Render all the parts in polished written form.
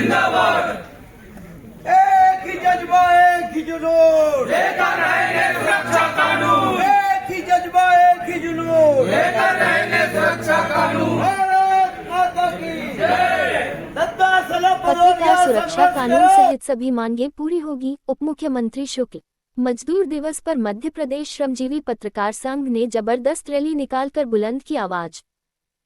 जिंदाबाद। एक ही जज्बा एक ही जुनून, लेकर रहेंगे सुरक्षा कानून। एक ही जज्बा एक ही जुनून, लेकर रहेंगे सुरक्षा कानून। भारत माता की जय। सत्ता सलाह पत्रकार सुरक्षा कानून सहित सभी मांगे पूरी होगी, उप मुख्यमंत्री शुक्ल। मजदूर दिवस पर मध्य प्रदेश श्रमजीवी पत्रकार संघ ने जबरदस्त रैली निकालकर बुलंद की आवाज।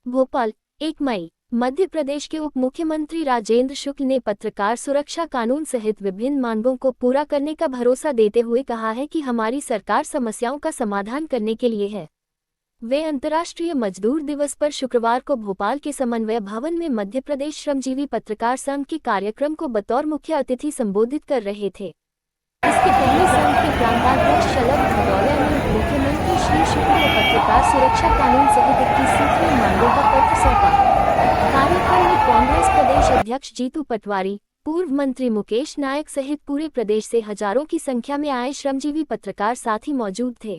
भोपाल, 1 मई। मध्य प्रदेश के उप मुख्यमंत्री राजेंद्र शुक्ल ने पत्रकार सुरक्षा कानून सहित विभिन्न मांगों को पूरा करने का भरोसा देते हुए कहा है कि हमारी सरकार समस्याओं का समाधान करने के लिए है। वे अंतर्राष्ट्रीय मजदूर दिवस पर शुक्रवार को भोपाल के समन्वय भवन में मध्य प्रदेश श्रमजीवी पत्रकार संघ के कार्यक्रम को बतौर मुख्य अतिथि संबोधित कर रहे थे। इसके पहले संघ के प्रांताध्यक्ष शलभ भदौरिया ने उप मुख्यमंत्री श्री शुक्ल को पत्रकार सुरक्षा कानून सहित 21 सूत्रीय मांगों का पत्र सौंपा। कार्यक्रम में कांग्रेस प्रदेश अध्यक्ष जीतू पटवारी, पूर्व मंत्री मुकेश नायक सहित पूरे प्रदेश से हजारों की संख्या में आए श्रमजीवी पत्रकार साथी मौजूद थे।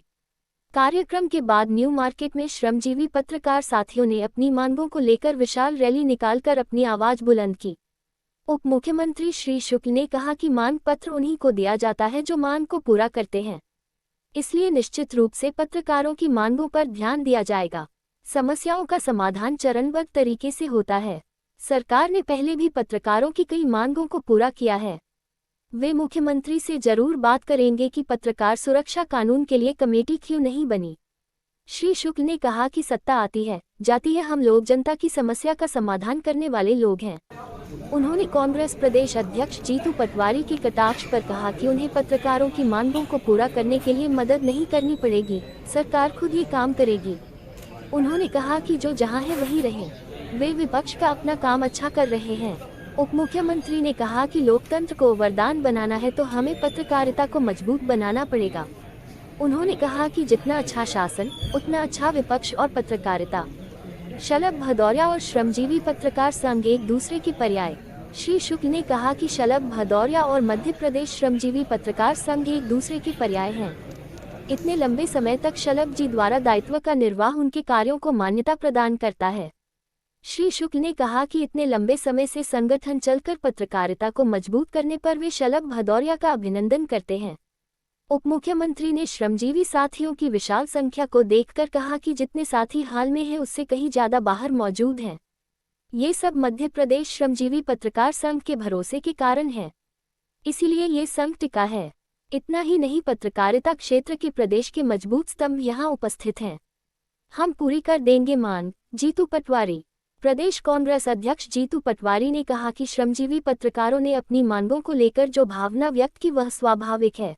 कार्यक्रम के बाद न्यू मार्केट में श्रमजीवी पत्रकार साथियों ने अपनी मांगों को लेकर विशाल रैली निकालकर अपनी आवाज बुलंद की। उप मुख्यमंत्री श्री शुक्ल ने कहा कि मांग पत्र उन्हीं को दिया जाता है जो मांग को पूरा करते हैं, इसलिए निश्चित रूप से पत्रकारों की मांगों पर ध्यान दिया जाएगा। समस्याओं का समाधान चरणबद्ध तरीके से होता है। सरकार ने पहले भी पत्रकारों की कई मांगों को पूरा किया है। वे मुख्यमंत्री से जरूर बात करेंगे कि पत्रकार सुरक्षा कानून के लिए कमेटी क्यों नहीं बनी। श्री शुक्ल ने कहा कि सत्ता आती है, जाती है, हम लोग जनता की समस्या का समाधान करने वाले लोग हैं। उन्होंने कांग्रेस प्रदेश अध्यक्ष जीतू पटवारी के कटाक्ष पर कहा कि उन्हें पत्रकारों की मांगों को पूरा करने के लिए मदद नहीं करनी पड़ेगी, सरकार खुद ये काम करेगी। उन्होंने कहा कि जो जहां है वहीं रहे, वे विपक्ष का अपना काम अच्छा कर रहे हैं। उप मुख्यमंत्री ने कहा कि लोकतंत्र को वरदान बनाना है तो हमें पत्रकारिता को मजबूत बनाना पड़ेगा। उन्होंने कहा कि जितना अच्छा शासन उतना अच्छा विपक्ष और पत्रकारिता। शलभ भदौरिया और श्रमजीवी पत्रकार संघ एक दूसरे के पर्याय। श्री शुक्ल ने कहा कि शलभ भदौरिया और मध्य प्रदेश श्रमजीवी पत्रकार संघ एक दूसरे के पर्याय हैं। इतने लंबे समय तक शलभ जी द्वारा दायित्व का निर्वाह उनके कार्यों को मान्यता प्रदान करता है। श्री शुक्ल ने कहा कि इतने लंबे समय से संगठन चलकर पत्रकारिता को मजबूत करने पर वे शलभ भदौरिया का अभिनंदन करते हैं। उप मुख्यमंत्री ने श्रमजीवी साथियों की विशाल संख्या को देखकर कहा कि जितने साथी हाल में हैं उससे कहीं ज्यादा बाहर मौजूद हैं। ये सब मध्य प्रदेश श्रमजीवी पत्रकार संघ के भरोसे के कारण है, इसीलिए ये संघ टिका है। इतना ही नहीं, पत्रकारिता क्षेत्र के प्रदेश के मजबूत स्तंभ यहाँ उपस्थित हैं। हम पूरी कर देंगे मांग। जीतू पटवारी। प्रदेश कांग्रेस अध्यक्ष जीतू पटवारी ने कहा कि श्रमजीवी पत्रकारों ने अपनी मांगों को लेकर जो भावना व्यक्त की वह स्वाभाविक है।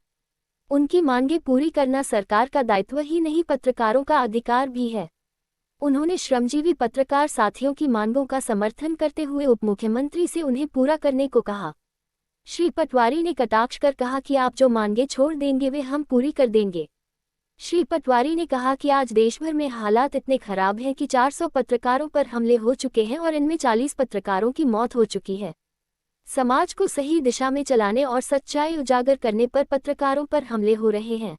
उनकी मांगें पूरी करना सरकार का दायित्व ही नहीं, पत्रकारों का अधिकार भी है। उन्होंने श्रमजीवी पत्रकार साथियों की मांगों का समर्थन करते हुए उप मुख्यमंत्री से उन्हें पूरा करने को कहा। श्री पटवारी ने कटाक्ष कर कहा कि आप जो मांगे छोड़ देंगे वे हम पूरी कर देंगे। श्री पटवारी ने कहा कि आज देश भर में हालात इतने खराब हैं कि 400 पत्रकारों पर हमले हो चुके हैं और इनमें 40 पत्रकारों की मौत हो चुकी है। समाज को सही दिशा में चलाने और सच्चाई उजागर करने पर पत्रकारों पर हमले हो रहे हैं।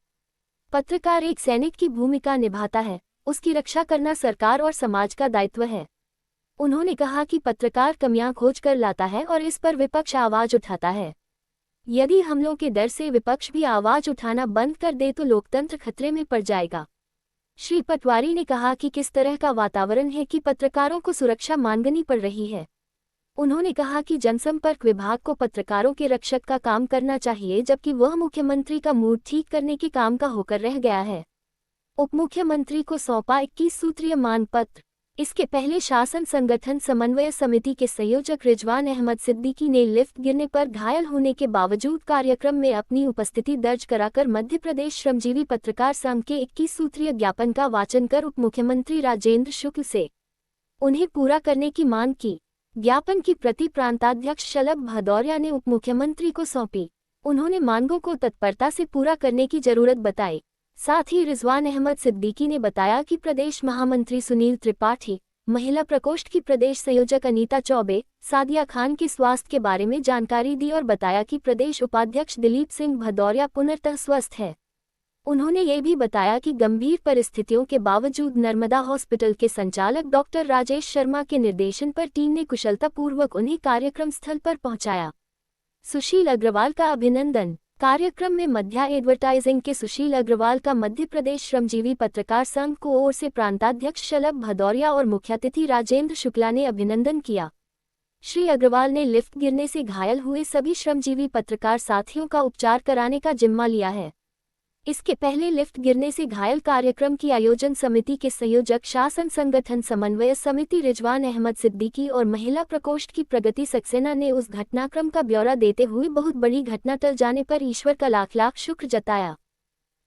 पत्रकार एक सैनिक की भूमिका निभाता है, उसकी रक्षा करना सरकार और समाज का दायित्व है। उन्होंने कहा कि पत्रकार कमियां खोज कर लाता है और इस पर विपक्ष आवाज उठाता है। यदि हमलों के डर से विपक्ष भी आवाज उठाना बंद कर दे तो लोकतंत्र खतरे में पड़ जाएगा। श्री पटवारी ने कहा कि किस तरह का वातावरण है कि पत्रकारों को सुरक्षा मांगनी पड़ रही है। उन्होंने कहा कि जनसंपर्क विभाग को पत्रकारों के रक्षक का काम करना चाहिए, जबकि वह मुख्यमंत्री का मूड ठीक करने के काम का होकर रह गया है। उप मुख्यमंत्री को सौंपा 21 सूत्रीय मांग पत्र। इसके पहले शासन संगठन समन्वय समिति के संयोजक रिजवान अहमद सिद्दीकी ने लिफ्ट गिरने पर घायल होने के बावजूद कार्यक्रम में अपनी उपस्थिति दर्ज कराकर मध्य प्रदेश श्रमजीवी पत्रकार संघ के 21 सूत्रीय ज्ञापन का वाचन कर उप मुख्यमंत्री राजेंद्र शुक्ल से उन्हें पूरा करने की मांग की। ज्ञापन की प्रति प्रांताध्यक्ष शलभ भदौरिया ने उप मुख्यमंत्री को सौंपी। उन्होंने मांगों को तत्परता से पूरा करने की जरूरत बताई। साथ ही रिजवान अहमद सिद्दीकी ने बताया कि प्रदेश महामंत्री सुनील त्रिपाठी, महिला प्रकोष्ठ की प्रदेश संयोजक अनीता चौबे, सादिया खान के स्वास्थ्य के बारे में जानकारी दी और बताया कि प्रदेश उपाध्यक्ष दिलीप सिंह भदौरिया पुनर्तः स्वस्थ है। उन्होंने ये भी बताया कि गंभीर परिस्थितियों के बावजूद नर्मदा हॉस्पिटल के संचालक डॉक्टर राजेश शर्मा के निर्देशन पर टीम ने कुशलतापूर्वक उन्हें कार्यक्रम स्थल पर पहुंचाया। सुशील अग्रवाल का अभिनंदन। कार्यक्रम में मध्या एडवर्टाइजिंग के सुशील अग्रवाल का मध्य प्रदेश श्रमजीवी पत्रकार संघ को ओर से प्रांताध्यक्ष शलभ भदौरिया और मुख्यातिथि राजेंद्र शुक्ला ने अभिनंदन किया। श्री अग्रवाल ने लिफ्ट गिरने से घायल हुए सभी श्रमजीवी पत्रकार साथियों का उपचार कराने का जिम्मा लिया है। इसके पहले लिफ्ट गिरने से घायल कार्यक्रम की आयोजन समिति के संयोजक शासन संगठन समन्वय समिति रिजवान अहमद सिद्दीकी और महिला प्रकोष्ठ की प्रगति सक्सेना ने उस घटनाक्रम का ब्यौरा देते हुए बहुत बड़ी घटना टल जाने पर ईश्वर का लाख लाख शुक्र जताया।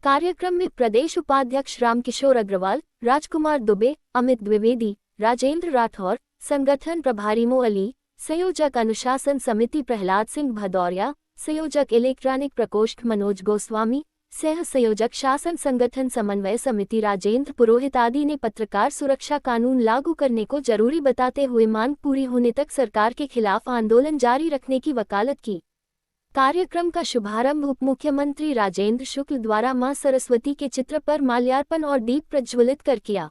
कार्यक्रम में प्रदेश उपाध्यक्ष रामकिशोर अग्रवाल, राजकुमार दुबे, अमित द्विवेदी, राजेंद्र राठौर, संगठन प्रभारी मो अली, संयोजक अनुशासन समिति प्रहलाद सिंह भदौरिया, संयोजक इलेक्ट्रॉनिक प्रकोष्ठ मनोज गोस्वामी, सह संयोजक शासन संगठन समन्वय समिति राजेंद्र पुरोहित आदि ने पत्रकार सुरक्षा कानून लागू करने को जरूरी बताते हुए मांग पूरी होने तक सरकार के खिलाफ आंदोलन जारी रखने की वकालत की। कार्यक्रम का शुभारंभ उप मुख्यमंत्री राजेंद्र शुक्ल द्वारा मां सरस्वती के चित्र पर माल्यार्पण और दीप प्रज्वलित कर किया।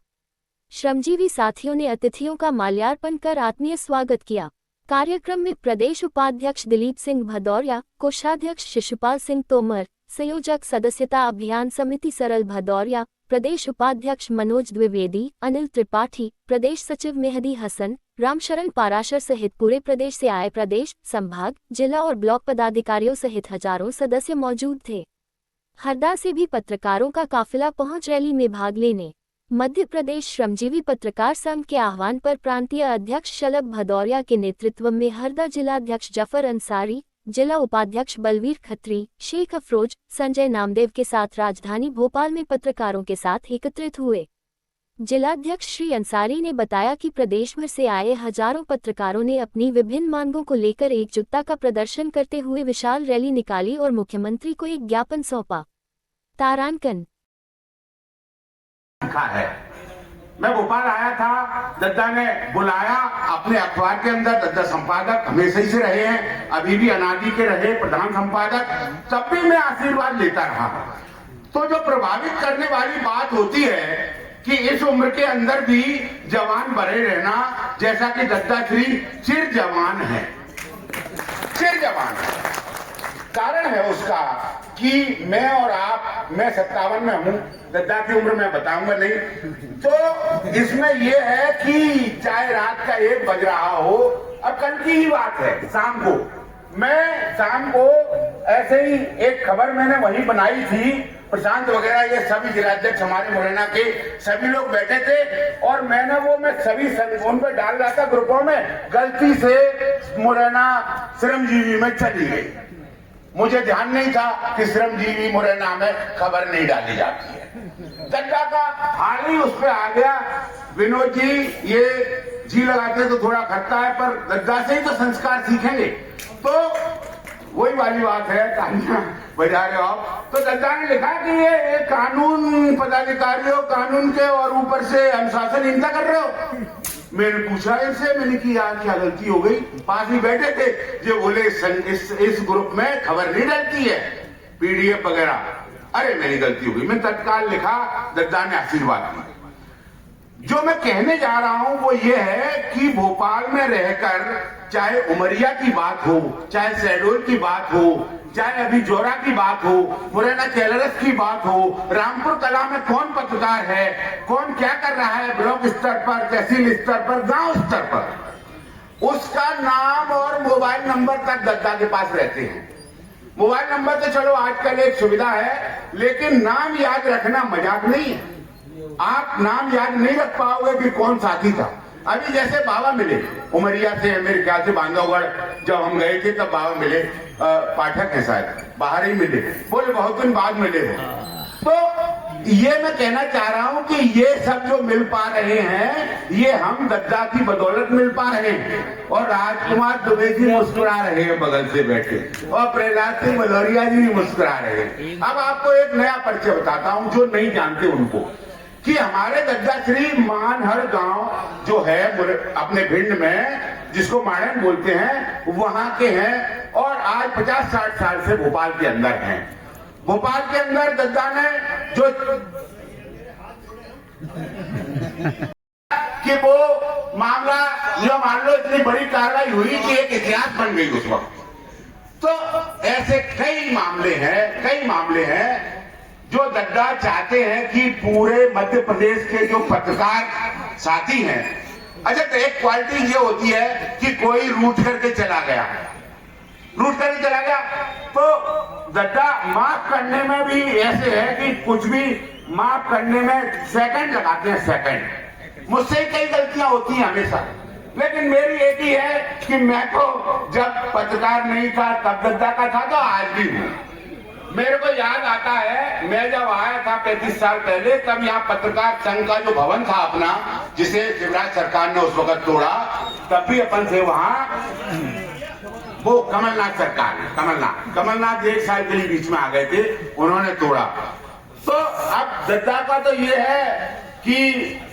श्रमजीवी साथियों ने अतिथियों का माल्यार्पण कर आत्मीय स्वागत किया। कार्यक्रम में प्रदेश उपाध्यक्ष दिलीप सिंह भदौरिया, कोषाध्यक्ष शिशुपाल सिंह तोमर, संयोजक सदस्यता अभियान समिति सरल भदौरिया, प्रदेश उपाध्यक्ष मनोज द्विवेदी, अनिल त्रिपाठी, प्रदेश सचिव मेहदी हसन, रामशरण पाराशर सहित पूरे प्रदेश से आए प्रदेश, संभाग, जिला और ब्लॉक पदाधिकारियों सहित हजारों सदस्य मौजूद थे। हरदा से भी पत्रकारों का काफिला पहुंच रैली में भाग लेने। मध्य प्रदेश श्रमजीवी पत्रकार संघ के आह्वान पर प्रांतीय अध्यक्ष शलभ भदौरिया के नेतृत्व में हरदा जिलाध्यक्ष जफर अंसारी, जिला उपाध्यक्ष बलवीर खत्री, शेख अफरोज, संजय नामदेव के साथ राजधानी भोपाल में पत्रकारों के साथ एकत्रित हुए। जिलाध्यक्ष श्री अंसारी ने बताया कि प्रदेश भर से आए हजारों पत्रकारों ने अपनी विभिन्न मांगों को लेकर एकजुटता का प्रदर्शन करते हुए विशाल रैली निकाली और मुख्यमंत्री को एक ज्ञापन सौंपा। तारांकन है। मैं भोपाल आया था, दद्दा ने बुलाया अपने अखबार के अंदर। दद्दा संपादक हमेशा ही से रहे हैं, अभी भी अनादि के रहे प्रधान संपादक, तब भी मैं आशीर्वाद लेता रहा। तो जो प्रभावित करने वाली बात होती है कि इस उम्र के अंदर भी जवान बने रहना, जैसा कि दद्दा श्री चिर जवान है, चिर जवान है। कारण है उसका कि मैं और आप, मैं 57 में हूं, दद्दा की उम्र मैं बताऊंगा नहीं। तो इसमें यह है कि चाहे रात का 1 बज रहा हो, अब कल की ही बात है, शाम को ऐसे ही एक खबर मैंने वहीं बनाई थी, प्रशांत वगैरह ये सभी जिलाध्यक्ष हमारे मुरैना के सभी लोग बैठे थे और मैं सभी उन पर डाल रहा था ग्रुपों में, गलती से मुरैना श्रमजीवी में चली गई। मुझे ध्यान नहीं था कि श्रमजीवी मुरैना में खबर नहीं डाली जाती है। दद्दा का हाल ही उस पर आ गया। विनोद जी ये जी लगाते तो थोड़ा खट्टा है, पर दद्दा से ही तो संस्कार सीखेंगे। तो वही वाली बात है, कहानियां बजा रहे हो आप। तो दद्दा ने लिखा कि ये कानून पदाधिकारियों, कानून के और ऊपर से अनुशासनहीनता कर रहे हो। मैंने पूछा इनसे, मैंने कि यार क्या गलती हो गई? पास ही बैठे थे, जो बोले इस ग्रुप में खबर नहीं डलती है, पीडीएफ वगैरह। अरे मेरी गलती हो गई, मैं तत्काल लिखा, दद्दा ने आशीर्वाद दिया। जो मैं कहने जा रहा हूं वो ये है कि भोपाल में रहकर, चाहे उमरिया की बात हो, चाहे शहडोल की बात हो, चाहे अभी जोरा की बात हो, मुरैना कैलरस की बात हो, रामपुर कला में कौन पत्रकार है, कौन क्या कर रहा है ब्लॉक स्तर पर, तहसील स्तर पर, गांव स्तर पर, उसका नाम और मोबाइल नंबर तक दद्दा के पास रहते हैं। मोबाइल नंबर तो चलो आजकल एक सुविधा है, लेकिन नाम याद रखना मजाक नहीं है। आप नाम याद नहीं रख पाओगे कि कौन साथी था। अभी जैसे बाबा मिले उमरिया से, मेरे ख्याल से बांधवगढ़ जब हम गए थे तब बाबा मिले, पाठक है शायद, बाहर ही मिले, बोले बहुत दिन बाद मिले हो। तो ये मैं कहना चाह रहा हूं कि ये सब जो मिल पा रहे हैं, ये हम दद्दा की बदौलत मिल पा रहे हैं। और राजकुमार दुबे जी मुस्कुरा रहे हैं बगल से बैठे, और प्रहलाद सिंह भदौरिया जी भी मुस्कुरा रहे हैं। अब आपको एक नया परिचय बताता हूं जो नहीं जानते उनको, कि हमारे दद्दा श्री मानहर गांव जो है अपने भिंड में, जिसको माड़न बोलते हैं, वहां के हैं और आज 50-60 साल से भोपाल के अंदर हैं। भोपाल के अंदर दद्दा ने जो कि वो मामला जो मान लो इतनी बड़ी कार्रवाई हुई कि एक इतिहास बन गई उस वक्त। तो ऐसे कई मामले हैं जो दद्दा चाहते हैं कि पूरे मध्य प्रदेश के जो पत्रकार साथी हैं, अच्छा तो एक क्वालिटी ये होती है कि कोई रूठ करके चला गया तो दद्दा माफ करने में भी ऐसे है कि कुछ भी माफ करने में सेकंड लगाते हैं, सेकंड। मुझसे कई गलतियां होती हैं हमेशा, लेकिन मेरी एक ही है कि मैं तो जब पत्रकार नहीं था तब दद्दा का था, तो आज भी हूं। मेरे को याद आता है मैं जब आया था 35 साल पहले, तब यहाँ पत्रकार संघ का जो भवन था अपना, जिसे शिवराज सरकार ने उस वक्त तोड़ा, तब भी अपन थे वहां। वो कमलनाथ सरकार ने, कमलनाथ 1 साल के लिए बीच में आ गए थे, उन्होंने तोड़ा। तो अब दद्दा का तो ये है कि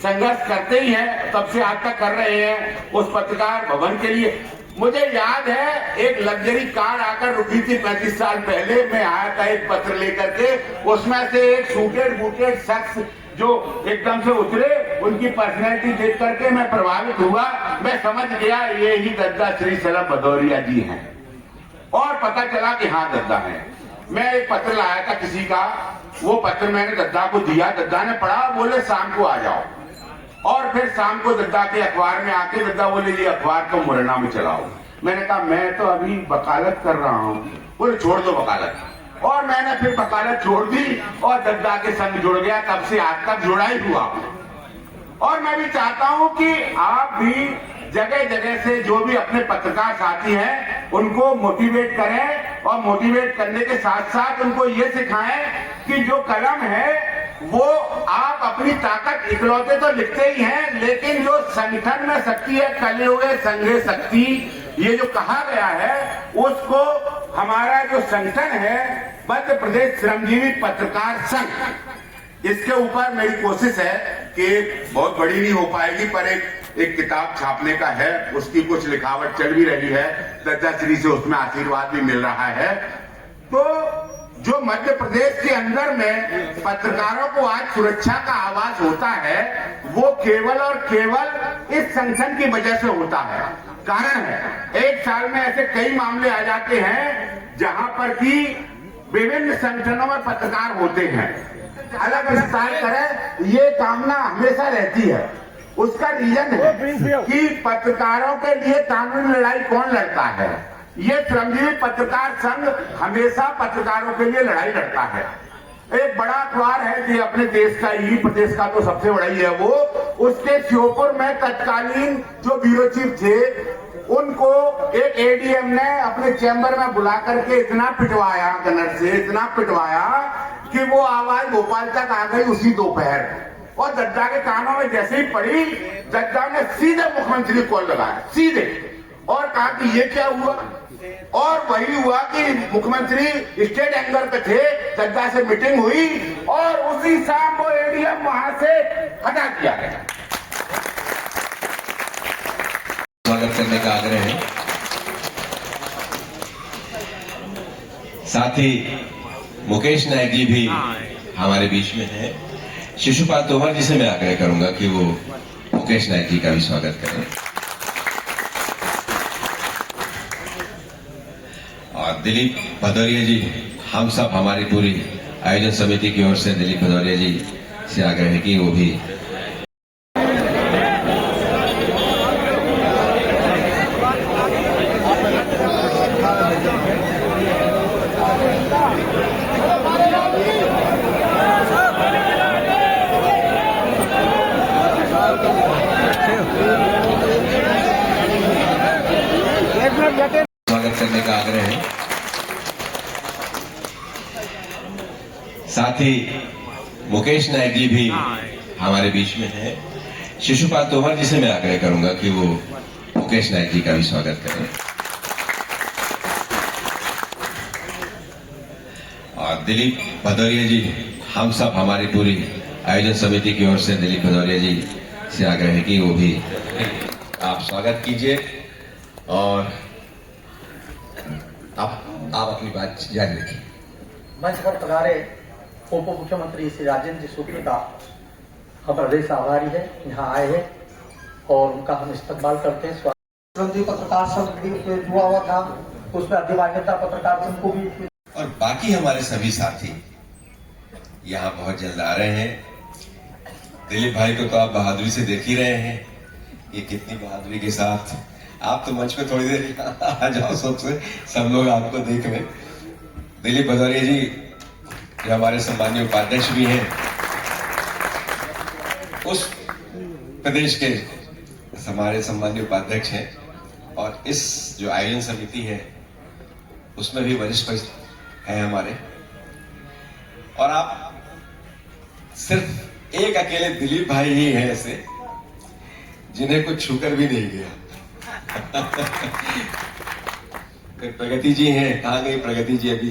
संघर्ष करते ही हैं, तब से आज तक कर रहे हैं उस पत्रकार भवन के लिए। मुझे याद है एक लग्जरी कार आकर रुकी थी 35 साल पहले, मैं आया था एक पत्र लेकर के, उसमें से एक सूटेड बूटेड शख्स जो एकदम से उतरे, उनकी पर्सनैलिटी देख करके मैं प्रभावित हुआ। मैं समझ गया ये ही दद्दा श्री सलभ भदौरिया जी हैं, और पता चला कि हाँ दद्दा है। मैं एक पत्र लाया था किसी का, वो पत्र मैंने दद्दा को दिया, दद्दा ने पढ़ा, बोले शाम को आ जाओ। और फिर शाम को दद्दा के अखबार में आके दद्दा बोले ये अखबार को मुरैना में चलाओ। मैंने कहा मैं तो अभी वकालत कर रहा हूँ। बोले छोड़ दो वकालत, और मैंने फिर वकालत छोड़ दी और दद्दा के संग जुड़ गया। तब से आज तक जुड़ा ही हुआ। और मैं भी चाहता हूं कि आप भी जगह जगह से जो भी अपने पत्रकार साथी हैं उनको मोटिवेट करें, और मोटिवेट करने के साथ साथ उनको ये सिखाएं कि जो कलम है वो आप अपनी ताकत इकलौते तो लिखते ही हैं, लेकिन जो संगठन में शक्ति है, कलियुगे संघे शक्ति, ये जो कहा गया है, उसको हमारा जो संगठन है मध्य प्रदेश श्रमजीवी पत्रकार संघ, इसके ऊपर मेरी कोशिश है कि बहुत बड़ी नहीं हो पाएगी, पर एक किताब छापने का है, उसकी कुछ लिखावट चल भी रही है, दद्दा श्री से उसमें आशीर्वाद भी मिल रहा है। तो जो मध्य प्रदेश के अंदर में पत्रकारों को आज सुरक्षा का आवाज होता है, वो केवल और केवल इस संगठन की वजह से होता है। कारण है एक साल में ऐसे कई मामले आ जाते हैं जहां पर कि विभिन्न संगठनों में पत्रकार होते हैं, अलग विस्तार करें, ये कामना हमेशा रहती है। उसका रीजन है कि पत्रकारों के लिए कानूनी लड़ाई कौन लड़ता है, ये श्रमजीवी पत्रकार संघ हमेशा पत्रकारों के लिए लड़ाई लड़ता है। एक बड़ा अखबार है कि अपने देश का ही, प्रदेश का तो सबसे बड़ा ही है वो, उसके श्योपुर में तत्कालीन जो ब्यूरो चीफ थे उनको एक एडीएम ने अपने चैम्बर में बुला करके इतना पिटवाया, कन्नड़ से इतना पिटवाया कि वो आवाज भोपाल तक आ गई उसी दोपहर। और दद्दा के कानों में जैसे ही पड़ी, दद्दा ने सीधे मुख्यमंत्री को कॉल लगाया, सीधे, और कहा कि ये क्या हुआ। और वही हुआ कि मुख्यमंत्री स्टेट एंगर पे थे, दद्दा से मीटिंग हुई और उसी शाम वो एडीएम वहां से हटा दिया गया। स्वागत करने का आग्रह है। साथ ही मुकेश नायक जी भी हमारे बीच में हैं। शिशुपाल तोमर जी से मैं आग्रह करूंगा कि वो मुकेश नायक जी का भी स्वागत करें। और दिलीप भदौरिया जी, हम सब, हमारी पूरी आयोजन समिति की ओर से दिलीप भदौरिया जी से आग्रह है कि वो भी स्वागत करने का आग्रह है। साथ ही मुकेश नायक जी भी हमारे बीच में हैं। शिशुपाल तोमर जी से मैं आग्रह करूंगा कि वो मुकेश नायक जी का भी स्वागत करें। और दिलीप भदौरिया जी, हम सब, हमारी पूरी आयोजन समिति की ओर से दिलीप भदौरिया जी से आग्रह है कि वो भी आप स्वागत कीजिए और आप अपनी बात जारी रखिए। मंच पर पधारे उप मुख्यमंत्री श्री राजेंद्र जी शुक्ल का हम हृदय से आभारी है, यहाँ आए हैं और उनका हम इस्तकबाल करते हैं। श्रमजीवी पत्रकार संघ भी उसमें जुड़ा हुआ था, उसमें अधिमान्यता पत्रकार संघ को भी। और बाकी हमारे सभी साथी यहाँ बहुत जल्द आ रहे हैं। दिलीप भाई को तो आप बहादुरी से देख ही रहे हैं, ये कितनी बहादुरी के साथ। आप तो मंच पे थोड़ी देर आ जाओ, सबसे सब लोग आपको देख रहे हैं। दिलीप भदौरिया जी जो हमारे सम्मानीय उपाध्यक्ष भी हैं, उस प्रदेश के हमारे सम्मानीय उपाध्यक्ष हैं, और इस जो आयोजन समिति है उसमें भी वरिष्ठ हैं हमारे। और आप सिर्फ एक अकेले दिलीप भाई ही हैं ऐसे जिन्हें कुछ छूकर भी नहीं गया। प्रगति जी हैं, कहाँ गई प्रगति जी अभी?